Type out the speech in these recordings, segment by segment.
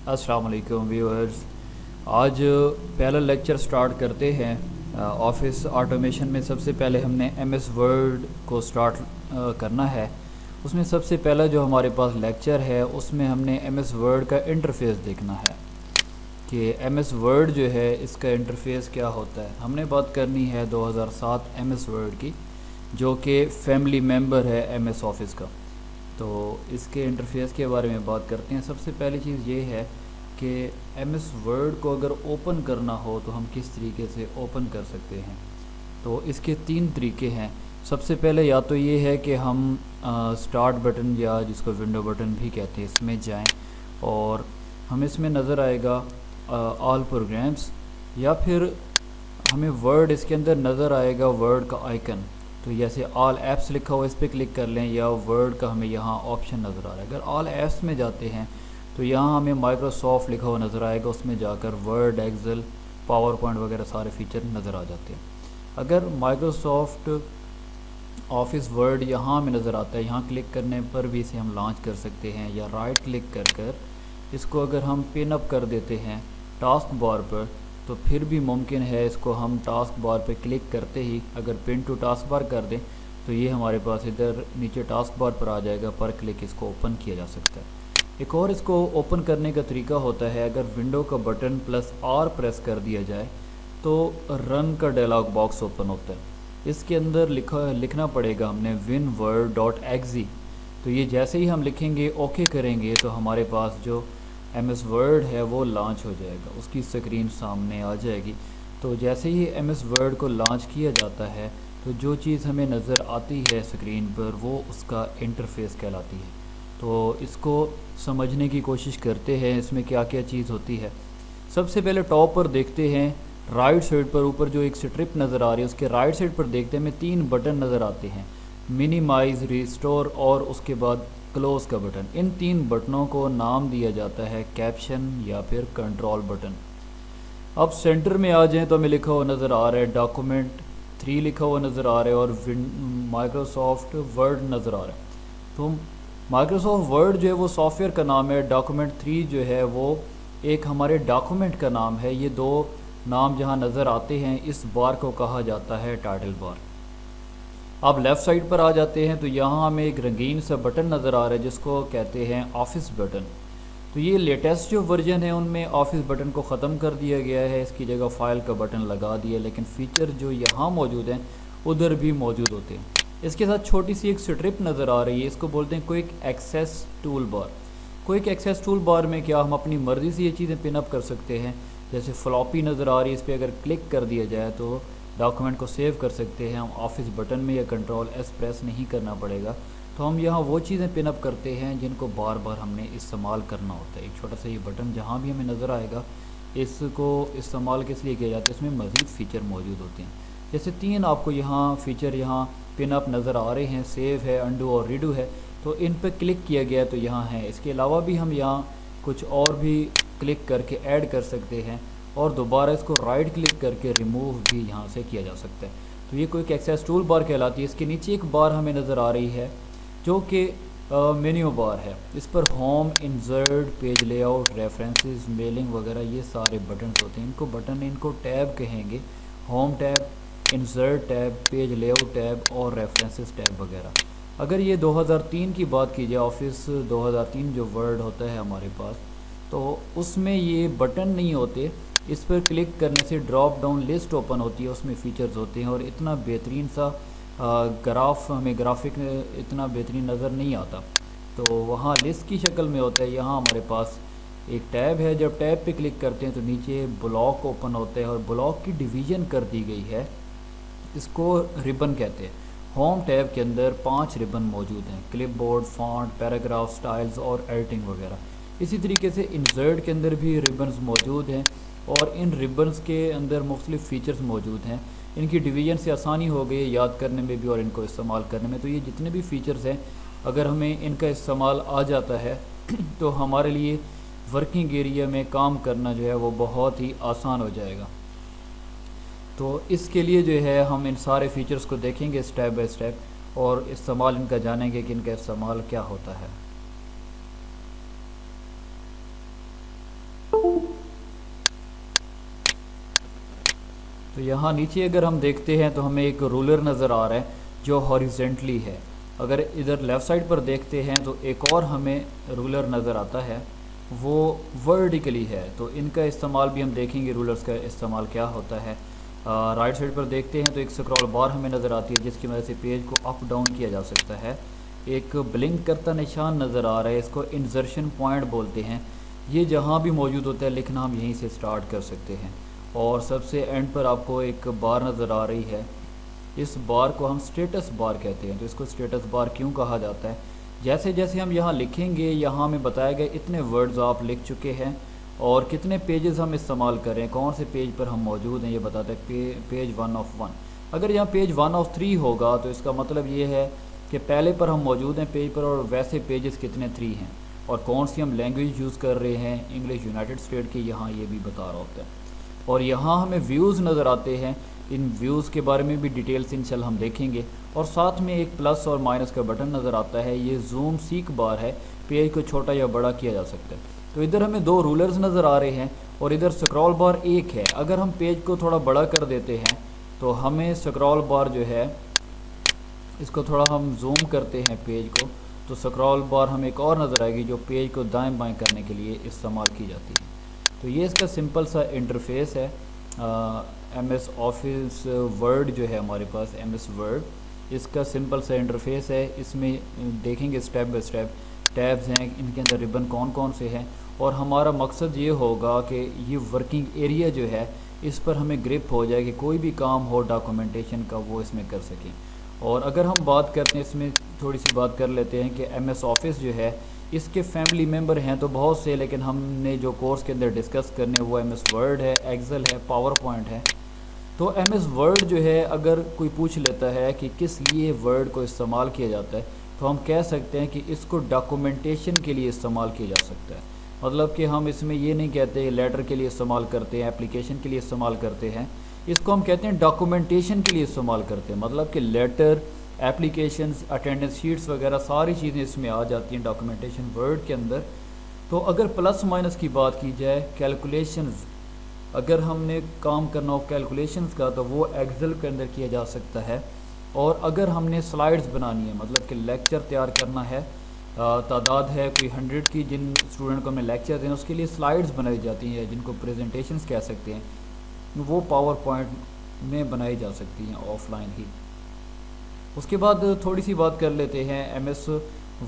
अस्सलाम वालेकुम व्यूअर्स। आज पहला लेक्चर स्टार्ट करते हैं। ऑफिस ऑटोमेशन में सबसे पहले हमने एमएस वर्ड को स्टार्ट करना है। उसमें सबसे पहला जो हमारे पास लेक्चर है उसमें हमने एमएस वर्ड का इंटरफेस देखना है कि एमएस वर्ड जो है इसका इंटरफेस क्या होता है। हमने बात करनी है 2007 एमएस वर्ड की, जो कि फैमिली मेंबर है एमएस ऑफिस का। तो इसके इंटरफेस के बारे में बात करते हैं। सबसे पहली चीज़ ये है कि एमएस वर्ड को अगर ओपन करना हो तो हम किस तरीके से ओपन कर सकते हैं। तो इसके 3 तरीके हैं। सबसे पहले या तो ये है कि हम स्टार्ट बटन या जिसको विंडो बटन भी कहते हैं इसमें जाएं और हमें इसमें नज़र आएगा ऑल प्रोग्राम्स, या फिर हमें वर्ड इसके अंदर नज़र आएगा वर्ड का आइकन। तो जैसे ऑल ऐप्स लिखा हुआ इस पर क्लिक कर लें, या वर्ड का हमें यहाँ ऑप्शन नज़र आ रहा है। अगर ऑल ऐप्स में जाते हैं तो यहाँ हमें माइक्रोसॉफ्ट लिखा हुआ नज़र आएगा, उसमें जाकर वर्ड, एक्सेल, पावर पॉइंट वगैरह सारे फीचर नज़र आ जाते हैं। अगर माइक्रोसॉफ्ट ऑफिस वर्ड यहाँ में नज़र आता है, यहाँ क्लिक करने पर भी इसे हम लॉन्च कर सकते हैं, या राइट क्लिक कर इसको अगर हम पिन अप कर देते हैं टास्क बार पर तो फिर भी मुमकिन है इसको हम टास्क बार पे क्लिक करते ही अगर पिन टू टास्क बार कर दें तो ये हमारे पास इधर नीचे टास्क बार पर आ जाएगा। पर क्लिक इसको ओपन किया जा सकता है। एक और इसको ओपन करने का तरीका होता है, अगर विंडो का बटन +R प्रेस कर दिया जाए तो रन का डायलॉग बॉक्स ओपन होता है। इसके अंदर लिखना पड़ेगा हमने winword.exe। तो ये जैसे ही हम लिखेंगे ओके करेंगे तो हमारे पास जो एमएस वर्ड है वो लॉन्च हो जाएगा, उसकी स्क्रीन सामने आ जाएगी। तो जैसे ही एमएस वर्ड को लॉन्च किया जाता है तो जो चीज़ हमें नज़र आती है स्क्रीन पर वो उसका इंटरफेस कहलाती है। तो इसको समझने की कोशिश करते हैं इसमें क्या क्या चीज़ होती है। सबसे पहले टॉप पर देखते हैं, राइट साइड पर ऊपर जो एक स्ट्रिप नज़र आ रही है उसके राइट साइड पर देखते हैं हमें 3 बटन नज़र आते हैं, मिनिमाइज़, रिस्टोर और उसके बाद क्लोज़ का बटन। इन 3 बटनों को नाम दिया जाता है कैप्शन या फिर कंट्रोल बटन। अब सेंटर में आ जाएं तो हमें लिखा हुआ नज़र आ रहा है डॉक्यूमेंट 3 लिखा हुआ नज़र आ रहा है और माइक्रोसॉफ्ट वर्ड नज़र आ रहा है। तो माइक्रोसॉफ्ट वर्ड जो है वो सॉफ्टवेयर का नाम है, डॉक्यूमेंट 3 जो है वो एक हमारे डॉक्यूमेंट का नाम है। ये 2 नाम जहाँ नज़र आते हैं इस बार को कहा जाता है टाइटल बार। आप लेफ़्ट साइड पर आ जाते हैं तो यहाँ हमें एक रंगीन सा बटन नज़र आ रहा है जिसको कहते हैं ऑफिस बटन। तो ये लेटेस्ट जो वर्जन है उनमें ऑफिस बटन को ख़त्म कर दिया गया है, इसकी जगह फ़ाइल का बटन लगा दिया, लेकिन फ़ीचर जो यहाँ मौजूद हैं उधर भी मौजूद होते हैं। इसके साथ छोटी सी एक स्ट्रिप नज़र आ रही है, इसको बोलते हैं quick access tool bar. Quick access tool bar में क्या हम अपनी मर्ज़ी से ये चीज़ें पिन अप कर सकते हैं। जैसे फ्लॉपी नज़र आ रही है, इस पर अगर क्लिक कर दिया जाए तो डॉक्यूमेंट को सेव कर सकते हैं हम ऑफिस बटन में, या कंट्रोल S प्रेस नहीं करना पड़ेगा। तो हम यहाँ वो चीज़ें पिन अप करते हैं जिनको बार बार हमने इस्तेमाल करना होता है। एक छोटा सा ये बटन जहाँ भी हमें नज़र आएगा इसको इस्तेमाल किस लिए किया जाता है, इसमें मज़ीद फ़ीचर मौजूद होते हैं। जैसे 3 आपको यहाँ फ़ीचर यहाँ पिन अप नज़र आ रहे हैं, सेव है, अंडू और रीडू है। तो इन पर क्लिक किया गया तो यहाँ है। इसके अलावा भी हम यहाँ कुछ और भी क्लिक करके ऐड कर सकते हैं और दोबारा इसको राइट क्लिक करके रिमूव भी यहाँ से किया जा सकता है। तो ये क्विक एक्सेस टूल बार कहलाती है। इसके नीचे एक बार हमें नज़र आ रही है जो कि मेन्यू बार है। इस पर home, insert, page layout, references, mailing वगैरह ये सारे बटन्स होते हैं। इनको टैब कहेंगे, home tab, insert tab, page layout tab और रेफरेंसेस टैब वगैरह। अगर ये 2003 की बात की जाए, ऑफिस 2003 जो वर्ड होता है हमारे पास, तो उसमें ये बटन नहीं होते। इस पर क्लिक करने से ड्रॉप डाउन लिस्ट ओपन होती है, उसमें फ़ीचर्स होते हैं और इतना बेहतरीन सा ग्राफ, हमें ग्राफिक इतना बेहतरीन नज़र नहीं आता। तो वहाँ लिस्ट की शक्ल में होता है। यहाँ हमारे पास एक टैब है, जब टैब पे क्लिक करते हैं तो नीचे ब्लॉक ओपन होता है और ब्लॉक की डिवीज़न कर दी गई है, इसको रिबन कहते हैं। होम टैब के अंदर 5 रिबन मौजूद हैं, क्लिपबोर्ड, फॉन्ट, पैराग्राफ, स्टाइल्स और एडिटिंग वगैरह। इसी तरीके से इंसर्ट के अंदर भी रिबन्स मौजूद हैं और इन रिबन्स के अंदर मुख्तलिफ़ फ़ीचर्स मौजूद हैं। इनकी डिवीज़न से आसानी हो गई है याद करने में भी और इनको इस्तेमाल करने में। तो ये जितने भी फ़ीचर्स हैं अगर हमें इनका इस्तेमाल आ जाता है तो हमारे लिए वर्किंग एरिया में काम करना जो है वो बहुत ही आसान हो जाएगा। तो इसके लिए जो है हम इन सारे फ़ीचर्स को देखेंगे स्टेप बाय स्टेप और इस्तेमाल इनका जानेंगे कि इनका इस्तेमाल क्या होता है। تو یہاں نیچے اگر ہم دیکھتے ہیں تو ہمیں ایک رولر نظر آ رہا ہے جو ہاریزنٹلی ہے. اگر ادھر لیفٹ سائڈ پر دیکھتے ہیں تو ایک اور ہمیں رولر نظر آتا ہے وہ ورٹیکلی ہے. تو ان کا استعمال بھی ہم دیکھیں گے، رولرز کا استعمال کیا ہوتا ہے. رائٹ سائڈ پر دیکھتے ہیں تو ایک سکرول بار ہمیں نظر آتی ہے جس کی مدد سے پیج کو اپ ڈاؤن کیا جا سکتا ہے. ایک بلنک کرتا نشان نظر آ رہا ہے، اس کو انسرشن پوائنٹ بولتے ہیں. یہ جہاں بھی موجود ہوتا ہے لکھنا ہم یہیں سے سٹارٹ کر سکتے ہیں. اور سب سے اینڈ پر آپ کو ایک بار نظر آ رہی ہے، اس بار کو ہم سٹیٹس بار کہتے ہیں. تو اس کو سٹیٹس بار کیوں کہا جاتا ہے؟ جیسے جیسے ہم یہاں لکھیں گے یہاں ہمیں بتایا گیا اتنے ورڈز آپ لکھ چکے ہیں اور کتنے پیجز ہم استعمال کریں، کون سے پیج پر ہم موجود ہیں، یہ بتاتا ہے پیج 1 آف 1. اگر یہاں پیج 1 آف 3 ہوگا تو اس کا مطلب یہ ہے کہ پہلے پر ہم موجود ہیں پیج پر، اور ویسے پیجز کتنے 3 ہیں، اور کون سی ہم لینگویج یوز کر رہے ہیں، انگلش یونائٹڈ اسٹیٹ کی، یہاں یہ بھی بتا رہا ہوتا ہے. اور یہاں ہمیں ویوز نظر آتے ہیں، ان ویوز کے بارے میں بھی ڈیٹیلز انشاءاللہ ہم دیکھیں گے. اور ساتھ میں ایک پلس اور مائنس کا بٹن نظر آتا ہے، یہ زوم سیک بار ہے، پیج کو چھوٹا یا بڑا کیا جا سکتا ہے. تو ادھر ہمیں 2 رولرز نظر آ رہے ہیں اور ادھر سکرول بار ایک ہے. اگر ہم پیج کو تھوڑا بڑا کر دیتے ہیں تو ہمیں سکرول بار جو ہے اس کو تھوڑا ہم زوم کرتے ہیں پیج کو، تو سکرول بار ہمیں ایک اور نظر آئے گی جو پیج کو دائیں بائیں کرنے کے لیے استعمال کی جاتی ہے. تو یہ اس کا سمپل سا انٹرفیس ہے. ایم ایس آفس ورڈ جو ہے ہمارے پاس، ایم ایس ورڈ، اس کا سمپل سا انٹرفیس ہے. اس میں دیکھیں گے سٹیپ بائی سٹیپ ٹیبز ہیں، ان کے اندر ربن کون کون سے ہیں، اور ہمارا مقصد یہ ہوگا کہ یہ ورکنگ ایریا جو ہے اس پر ہمیں گرپ ہو جائے کہ کوئی بھی کام ہو ڈاکومنٹیشن کا وہ اس میں کر سکیں. اور اگر ہم بات کرتے ہیں، اس میں تھوڑی سی بات کر لیتے ہیں کہ ایم ایس آفس جو ہے اس کے فیملی ممبر ہیں تو بہت سے، لیکن ہم نے جو کورس کے اندر ڈسکس کرنے وہ ایم ایس ورڈ ہے، ایکسل ہے، پاور پوائنٹ ہے. تو ایم ایس ورڈ جو ہے اگر کوئی پوچھ لیتا ہے کہ کس لیے ورڈ کو استعمال کیا جاتا ہے تو ہم کہہ سکتے ہیں کہ اس کو ڈاکومنٹیشن کے لیے استعمال کیا جا سکتا ہے. مطلب کہ ہم اس میں یہ نہیں کہتے لیٹر کے لیے استعمال کرتے ہیں، اپلیکیشن کے لیے استعمال کرتے ہیں، اس کو ہم کہتے ہیں ڈاکومنٹیشن کے لیے استعمال کرتے ہیں. مطلب کہ لیٹر، اپلیکیشنز، اٹینڈنس شیٹس وغیرہ ساری چیزیں اس میں آ جاتی ہیں ڈاکومنٹیشن ورڈ کے اندر. تو اگر پلس مائنس کی بات کی جائے، کیلکولیشنز، اگر ہم نے کام کرنا ہو کیلکولیشنز کا تو وہ ایکسل کے اندر کیا جا سکتا ہے. اور اگر ہم نے سلائڈز بنانی ہے، مطلب کہ لیکچر تیار کرنا ہے، تعداد ہے کوئی 100 کی جن اسٹوڈنٹ کو ہمیں لیکچر دیں، اس کے لیے سلائڈز بنائی جاتی ہیں جن کو پریزنٹیشنز کہہ سکتے ہیں، وہ پاور پوائنٹ میں بنائی جا سکتی ہیں آف لائن ہی. اس کے بعد تھوڑی سی بات کر لیتے ہیں ایم ایس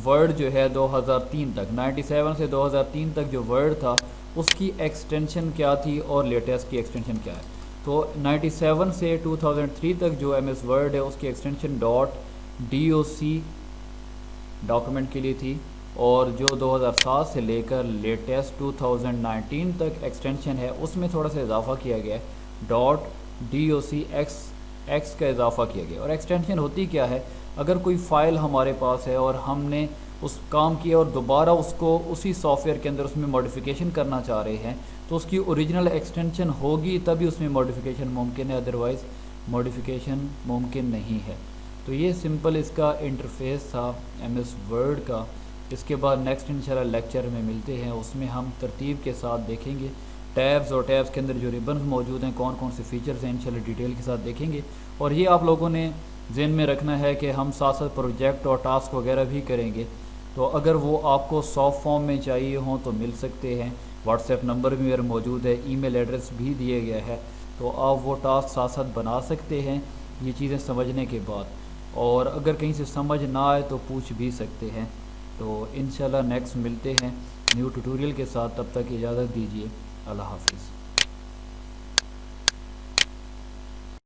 ورڈ جو ہے 2003 تک، 97 سے 2003 تک جو ورڈ تھا اس کی ایکسٹینشن کیا تھی اور لیٹسٹ کی ایکسٹینشن کیا ہے. تو 97 سے 2003 تک جو ایم ایس ورڈ ہے اس کی ایکسٹینشن .doc ڈاکومنٹ کے لیے تھی، اور جو 2007 سے لے کر لیٹسٹ 2019 تک ایکسٹینشن ہے اس میں تھوڑا سا اضافہ کیا گیا ہے، .docx ایکس کا اضافہ کیا گیا. اور ایکسٹینشن ہوتی کیا ہے، اگر کوئی فائل ہمارے پاس ہے اور ہم نے اس کام کیا اور دوبارہ اس کو اسی سافٹ ویئر کے اندر اس میں موڈیفیکیشن کرنا چاہ رہے ہیں تو اس کی اوریجنل ایکسٹینشن ہوگی تبھی اس میں موڈیفیکیشن ممکن ہے، ادروائز موڈیفیکیشن ممکن نہیں ہے. تو یہ سمپل اس کا انٹرفیس تھا ایم ایس ورڈ کا. اس کے بعد نیکسٹ انشاءاللہ لیکچر میں ملتے ہیں، اس میں ہم ترتیب کے ساتھ دیکھیں گے ٹیبز، اور ٹیبز کے اندر جو ریبنز موجود ہیں کون کون سے فیچرز ہیں انشاءاللہ ڈیٹیل کے ساتھ دیکھیں گے. اور یہ آپ لوگوں نے ذہن میں رکھنا ہے کہ ہم ساتھ ساتھ پروجیکٹ اور ٹاسک وغیرہ بھی کریں گے، تو اگر وہ آپ کو سافٹ فارم میں چاہیے ہوں تو مل سکتے ہیں. واٹس ایپ نمبر بھی میرا موجود ہے، ای میل ایڈریس بھی دیے گیا ہے، تو آپ وہ ٹاسک ساتھ ساتھ بنا سکتے ہیں یہ چیزیں سمجھنے کے بعد. اور اگر کہیں سے سمجھ نہ آئے تو پوچھ بھی سکتے ہیں. تو انشاءاللہ نیکسٹ ملتے ہیں نیو ٹیوٹوریل کے ساتھ، تب تک اجازت دیجیے، اللہ حافظ.